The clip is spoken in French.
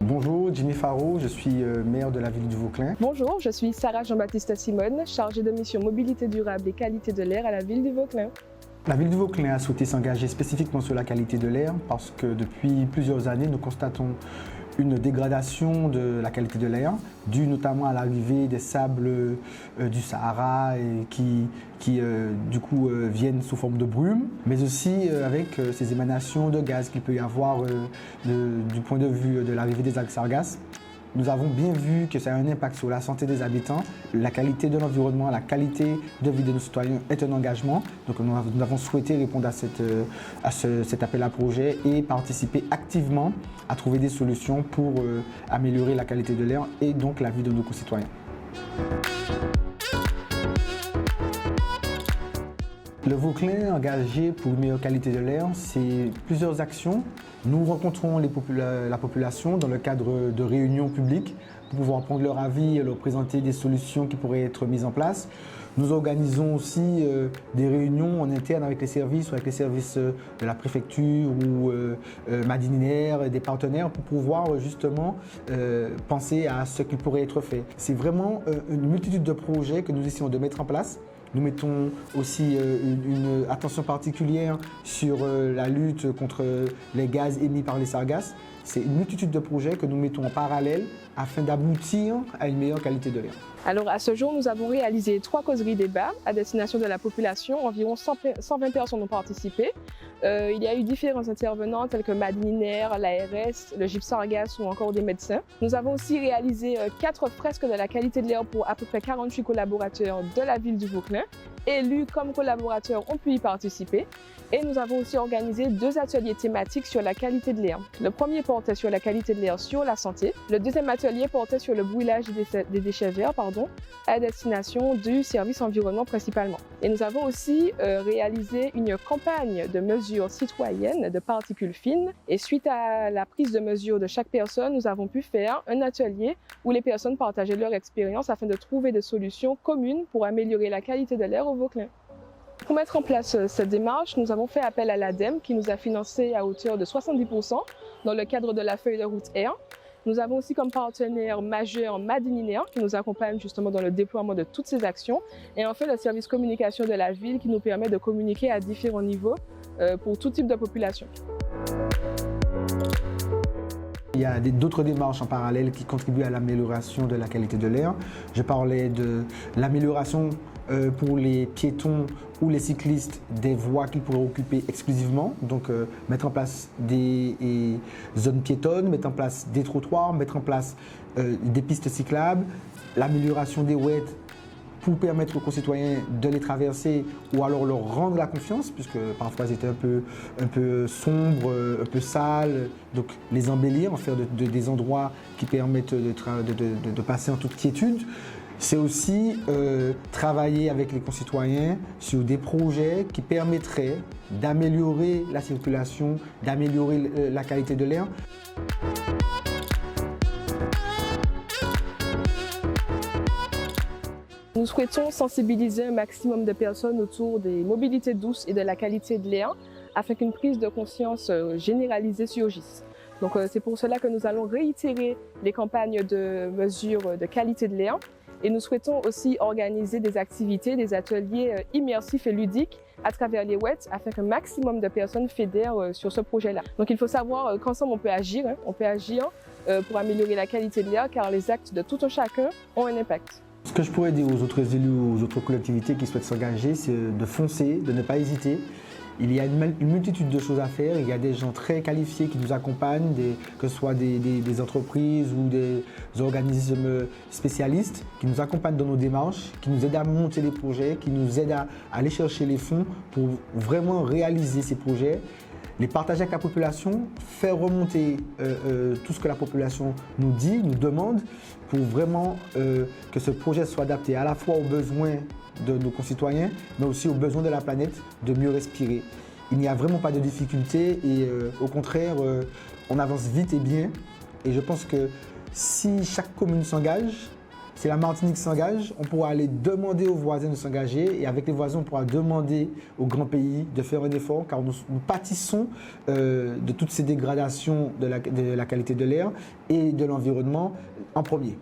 Bonjour, Jimmy Faro, je suis maire de la ville du Vauclin. Bonjour, je suis Sarah Jean-Baptiste Simone, chargée de mission mobilité durable et qualité de l'air à la ville du Vauclin. La ville du Vauclin a souhaité s'engager spécifiquement sur la qualité de l'air parce que depuis plusieurs années, nous constatons une dégradation de la qualité de l'air, due notamment à l'arrivée des sables du Sahara et qui viennent sous forme de brume, mais aussi avec ces émanations de gaz qu'il peut y avoir du point de vue de l'arrivée des algues sargasses. Nous avons bien vu que ça a un impact sur la santé des habitants, la qualité de l'environnement, la qualité de vie de nos citoyens est un engagement. Donc nous avons souhaité répondre à cet appel à projet et participer activement à trouver des solutions pour améliorer la qualité de l'air et donc la vie de nos concitoyens. Le Vauclin engagé pour une meilleure qualité de l'air, c'est plusieurs actions. Nous rencontrons la population dans le cadre de réunions publiques pour pouvoir prendre leur avis et leur présenter des solutions qui pourraient être mises en place. Nous organisons aussi des réunions en interne avec les services de la préfecture ou Madininaire, des partenaires pour pouvoir justement penser à ce qui pourrait être fait. C'est vraiment une multitude de projets que nous essayons de mettre en place. Nous mettons aussi une attention particulière sur la lutte contre les gaz émis par les sargasses. C'est une multitude de projets que nous mettons en parallèle afin d'aboutir à une meilleure qualité de l'air. Alors à ce jour, nous avons réalisé 3 causeries débats à destination de la population. Environ 120 personnes ont participé. Il y a eu différents intervenants tels que Madininaire, l'ARS, le GIP Sargasses ou encore des médecins. Nous avons aussi réalisé 4 fresques de la qualité de l'air pour à peu près 48 collaborateurs de la ville du Vauclin. Élus comme collaborateurs ont pu y participer. Et nous avons aussi organisé 2 ateliers thématiques sur la qualité de l'air. Le premier portait sur la qualité de l'air sur la santé. Le deuxième atelier portait sur le brûlage des déchets verts à destination du service environnement principalement. Et nous avons aussi réalisé une campagne de mesures citoyennes de particules fines. Et suite à la prise de mesures de chaque personne, nous avons pu faire un atelier où les personnes partageaient leur expérience afin de trouver des solutions communes pour améliorer la qualité de l'air au Vauclin. Pour mettre en place cette démarche, nous avons fait appel à l'ADEME qui nous a financé à hauteur de 70% dans le cadre de la feuille de route Air. Nous avons aussi comme partenaire majeur Madininaire qui nous accompagne justement dans le déploiement de toutes ces actions. Et enfin, le service communication de la ville qui nous permet de communiquer à différents niveaux pour tout type de population. Il y a d'autres démarches en parallèle qui contribuent à l'amélioration de la qualité de l'air. Je parlais de l'amélioration pour les piétons ou les cyclistes des voies qu'ils pourraient occuper exclusivement. Donc mettre en place des zones piétonnes, mettre en place des trottoirs, mettre en place des pistes cyclables, l'amélioration des ouettes pour permettre aux concitoyens de les traverser ou alors leur rendre la confiance, puisque parfois c'était un peu sombre, un peu sale, donc les embellir, en faire des endroits qui permettent de passer en toute quiétude. C'est aussi travailler avec les concitoyens sur des projets qui permettraient d'améliorer la circulation, d'améliorer la qualité de l'air. Nous souhaitons sensibiliser un maximum de personnes autour des mobilités douces et de la qualité de l'air afin qu'une prise de conscience généralisée surgisse. Donc c'est pour cela que nous allons réitérer les campagnes de mesures de qualité de l'air et nous souhaitons aussi organiser des activités, des ateliers immersifs et ludiques à travers les WET afin qu'un maximum de personnes fédèrent sur ce projet-là. Donc il faut savoir qu'ensemble on peut agir pour améliorer la qualité de l'air car les actes de tout un chacun ont un impact. Ce que je pourrais dire aux autres élus ou aux autres collectivités qui souhaitent s'engager, c'est de foncer, de ne pas hésiter. Il y a une multitude de choses à faire, il y a des gens très qualifiés qui nous accompagnent, que ce soit des entreprises ou des organismes spécialistes qui nous accompagnent dans nos démarches, qui nous aident à monter les projets, qui nous aident à aller chercher les fonds pour vraiment réaliser ces projets, les partager avec la population, faire remonter tout ce que la population nous dit, nous demande, pour vraiment que ce projet soit adapté à la fois aux besoins de nos concitoyens, mais aussi aux besoins de la planète, de mieux respirer. Il n'y a vraiment pas de difficulté et au contraire, on avance vite et bien. Et je pense que si chaque commune s'engage, Si la Martinique s'engage, on pourra aller demander aux voisins de s'engager et avec les voisins, on pourra demander aux grands pays de faire un effort car nous pâtissons de toutes ces dégradations de la qualité de l'air et de l'environnement en premier.